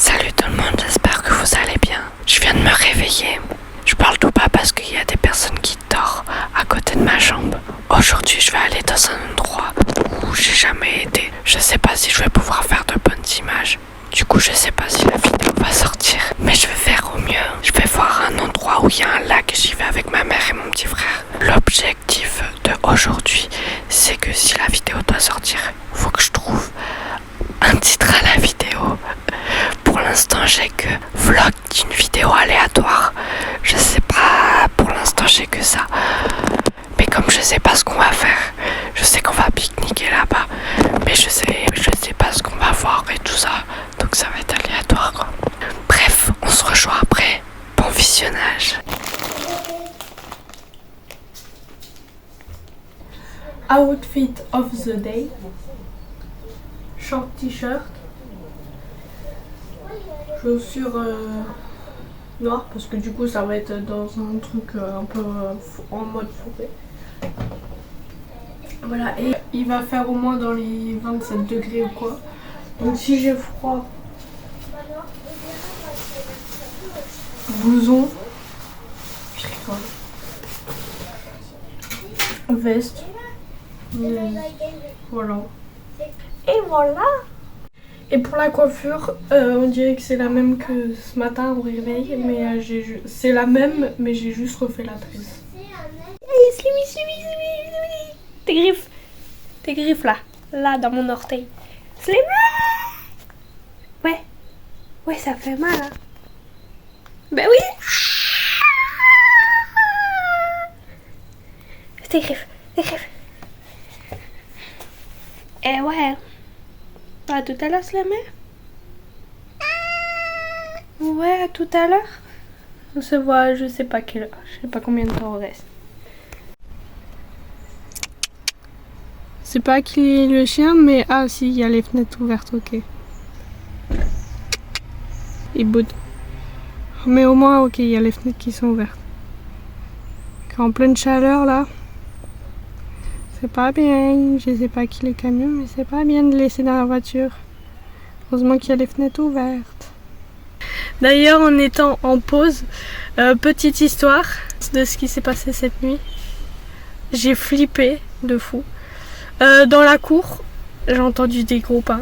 Salut tout le monde, j'espère que vous allez bien. Je viens de me réveiller. Je parle tout bas parce qu'il y a des personnes qui dorment à côté de ma chambre. Aujourd'hui, je vais aller dans un endroit où j'ai jamais été. Je sais pas si je vais pouvoir faire de bonnes images. Du coup, je sais pas si la vidéo va sortir. Mais je vais faire au mieux. Je vais voir un endroit où il y a un lac. J'y vais avec ma mère et mon petit frère. L'objectif de aujourd'hui, c'est que si la vidéo doit sortir, faut que je trouve un titre à la vidéo. Pour l'instant, j'ai que vlog d'une vidéo aléatoire. Je sais pas, pour l'instant, j'ai que ça. Mais comme je sais pas ce qu'on va faire, je sais qu'on va pique-niquer là-bas, mais je sais pas ce qu'on va voir et tout ça. Donc ça va être aléatoire, quoi. Bref, on se rejoint après. Bon visionnage. Outfit of the day. Short t-shirt. Chaussures noires parce que du coup ça va être dans un truc un peu en mode fourré. Voilà, et il va faire au moins dans les 27 degrés ou quoi. Donc si j'ai froid, blouson, je rigole. Veste. Voilà. Et voilà. Et pour la coiffure, on dirait que c'est la même que ce matin au réveil, mais c'est la même, mais j'ai juste refait la tresse. Allez, Slimy. Tes griffes là dans mon orteil. Slimy. Ouais, ça fait mal, hein. Ben oui. Tes griffes. Eh ouais. À tout à l'heure, Slamy. Ouais, à tout à l'heure. On se voit, je sais pas quelle heure. Je sais pas combien de temps on reste. C'est pas qui est le chien, mais ah si, il y a les fenêtres ouvertes, ok. Il boude. Mais au moins, ok, il y a les fenêtres qui sont ouvertes. En pleine chaleur là. C'est pas bien, je sais pas qui les camions, mais c'est pas bien de laisser dans la voiture. Heureusement qu'il y a les fenêtres ouvertes. D'ailleurs, en étant en pause, petite histoire de ce qui s'est passé cette nuit. J'ai flippé de fou. Dans la cour, j'ai entendu des gros pas.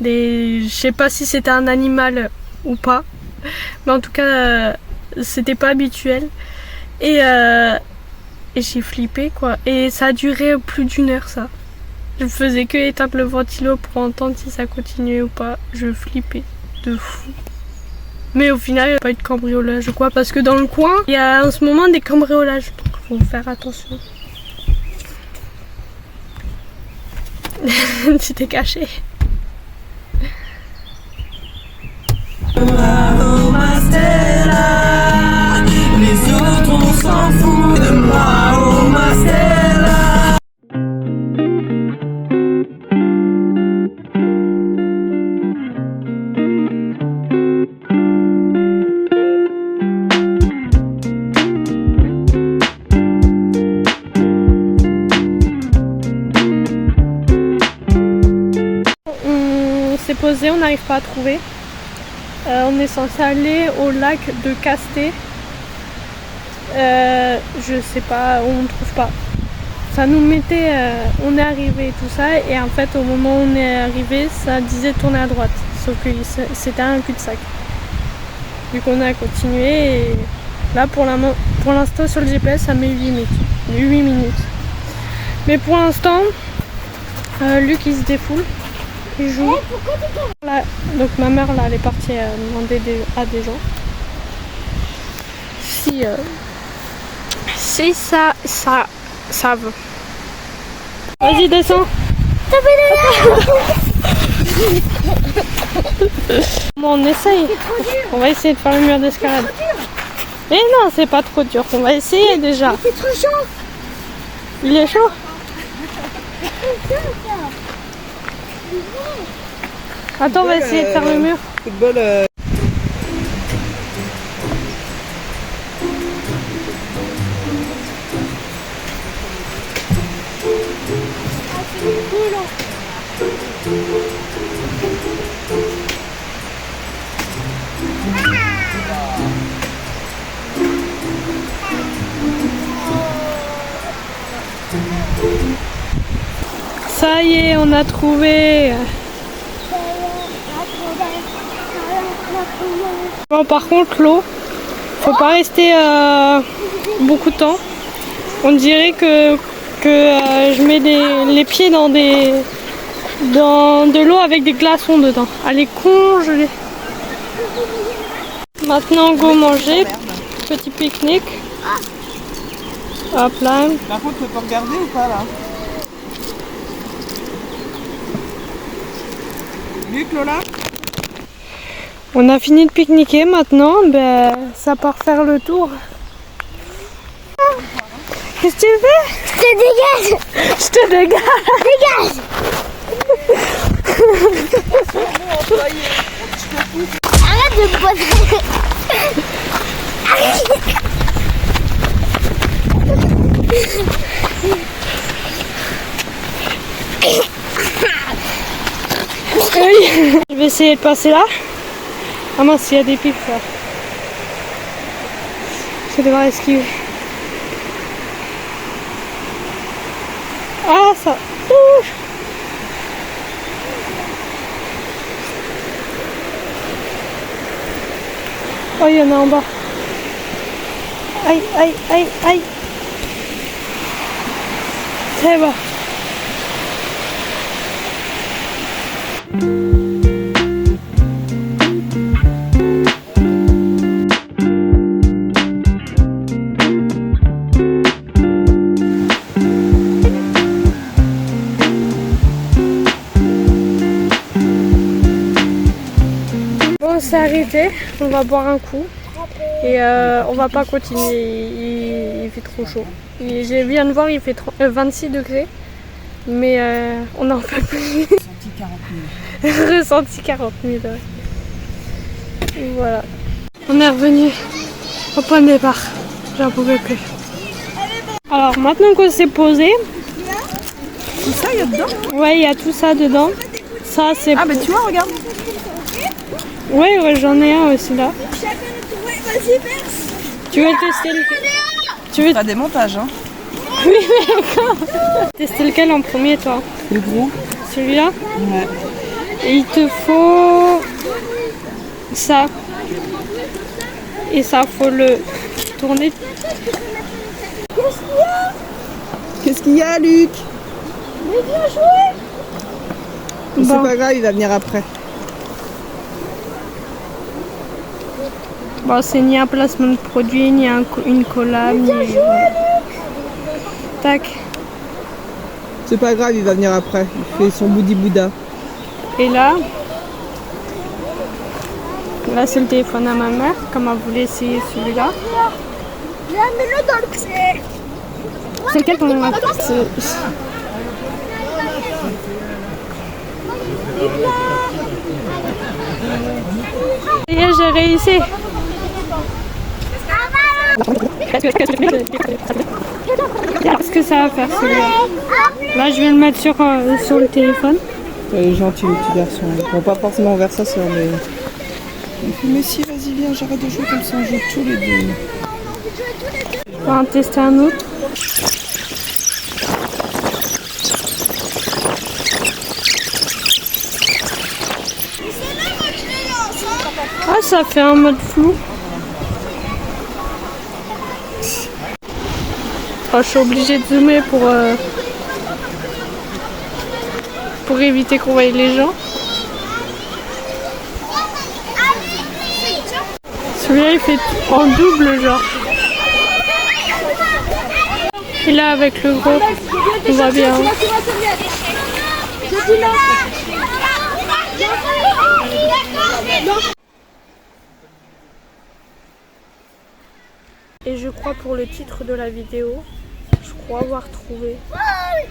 Je sais pas si c'était un animal ou pas, mais en tout cas, c'était pas habituel. Et j'ai flippé quoi. Et ça a duré plus d'1 heure ça. Je faisais que éteindre le ventilo pour entendre si ça continuait ou pas. Je flippais de fou. Mais au final, il n'y a pas eu de cambriolage ou quoi. Parce que dans le coin, il y a en ce moment des cambriolages. Donc il faut faire attention. Tu t'es caché. Les autres on s'en fout de moi, oh ma Stella. On s'est posé, on n'arrive pas à trouver. On est censé aller au lac de Casté. Je sais pas, on ne trouve pas. Ça nous mettait, on est arrivé et tout ça, et en fait au moment où on est arrivé, ça disait tourner à droite, sauf que c'était un cul-de-sac. Du coup on a continué, et là pour l'instant sur le GPS ça met 8 minutes. Mais pour l'instant, Luc il se défoule, il joue. Là, donc ma mère là elle est partie demander à des gens si ça veut. Vas-y, descends. Bon, on essaye. On va essayer de faire le mur d'escalade. Mais non, c'est pas trop dur. On va essayer déjà. C'est trop chaud. Il est chaud. Attends, on va essayer de faire le mur. Football. Ça y est, on a trouvé. Bon, par contre, l'eau, faut pas rester beaucoup de temps. On dirait que je mets les pieds dans de l'eau avec des glaçons dedans. Elle est congelée. Maintenant, go manger. Petit pique-nique. Hop là. Par contre, tu peux regarder ou pas là? Luc, Lola? On a fini de pique-niquer maintenant, ça part faire le tour. Qu'est-ce que tu fais? Je te dégage! Je te dégage! Dégage! Arrête de me poser! Oui. Je vais essayer de passer là. Ah mince, il y a des pics là. Je vais devoir esquiver. Ah ça. Ouh. Oh, il y en a en bas. Aïe, aïe, aïe, aïe. C'est bon. On s'est arrêté, on va boire un coup et on va pas continuer, il fait trop chaud. Je viens de voir, il fait 26 degrés, mais on n'en peut plus. Ressenti 40 000. Ressenti 40 000, ouais. Et voilà. On est revenu au point de départ, j'en pouvais plus. Alors maintenant qu'on s'est posé, Tout ça, il y a dedans? ouais, il y a tout ça dedans. Ça c'est. Ah, mais tu vois, regarde. Ouais, j'en ai un aussi là. Vas-y, verse! Tu veux tester le... Tu veux Pas des montages, hein? tester lequel en premier, toi? Le gros? Celui-là? Ouais. Et il te faut ça. Et ça, faut le tourner. Qu'est-ce qu'il y a, Luc? Mais viens jouer! C'est Bon. pas grave, il va venir après. Bon, c'est ni un placement de produit, ni une collab, ni... Voilà. Tac. C'est pas grave, il va venir après. Il fait son boudi bouddha. Et là c'est le téléphone à ma mère, comme elle voulait essayer celui-là. Viens, mets-le dans le pied! C'est lequel ton mère? Et j'ai réussi. Qu'est-ce que ça va faire celui-là? Là je vais le mettre sur le téléphone. Elle est gentille, le petit garçon. Bon, pas forcément vers sa soeur, mais... Il fait, mais si, vas-y, viens, j'arrête de jouer comme ça, on joue tous les deux. On va en tester un autre. Ah, ça fait un mode flou. Oh, je suis obligée de zoomer pour éviter qu'on voie les gens. Celui-là il fait en double genre. Et là avec le gros, on va bien. Et je crois pour le titre de la vidéo, je crois avoir trouvé.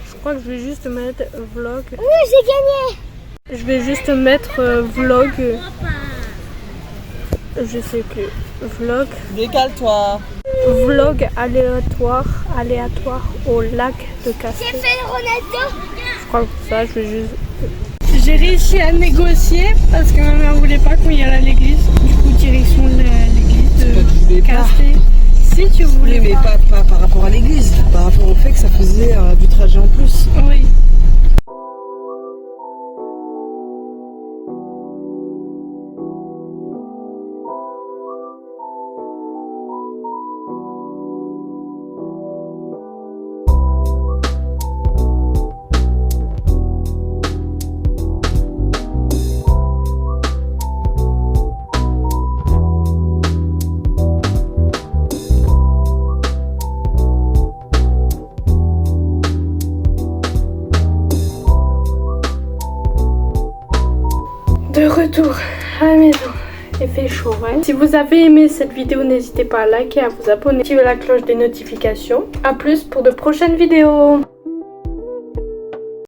Je crois que je vais juste mettre vlog. Oui, j'ai gagné! Je vais juste mettre vlog. Je sais plus. Vlog. Décale-toi. Vlog aléatoire au lac de Castres. J'ai fait le Ronaldo! Je crois que ça, je vais juste. J'ai réussi à négocier parce que ma mère voulait pas qu'on y aille à l'église. Du coup, direction de l'église Tu voulais de pas. Castres. Si tu voulais Oui, mais pas par rapport à l'église, par rapport au fait que ça faisait de retour à la maison. Il fait chaud, hein. Si vous avez aimé cette vidéo, n'hésitez pas à liker, à vous abonner, activer la cloche des notifications. A plus pour de prochaines vidéos.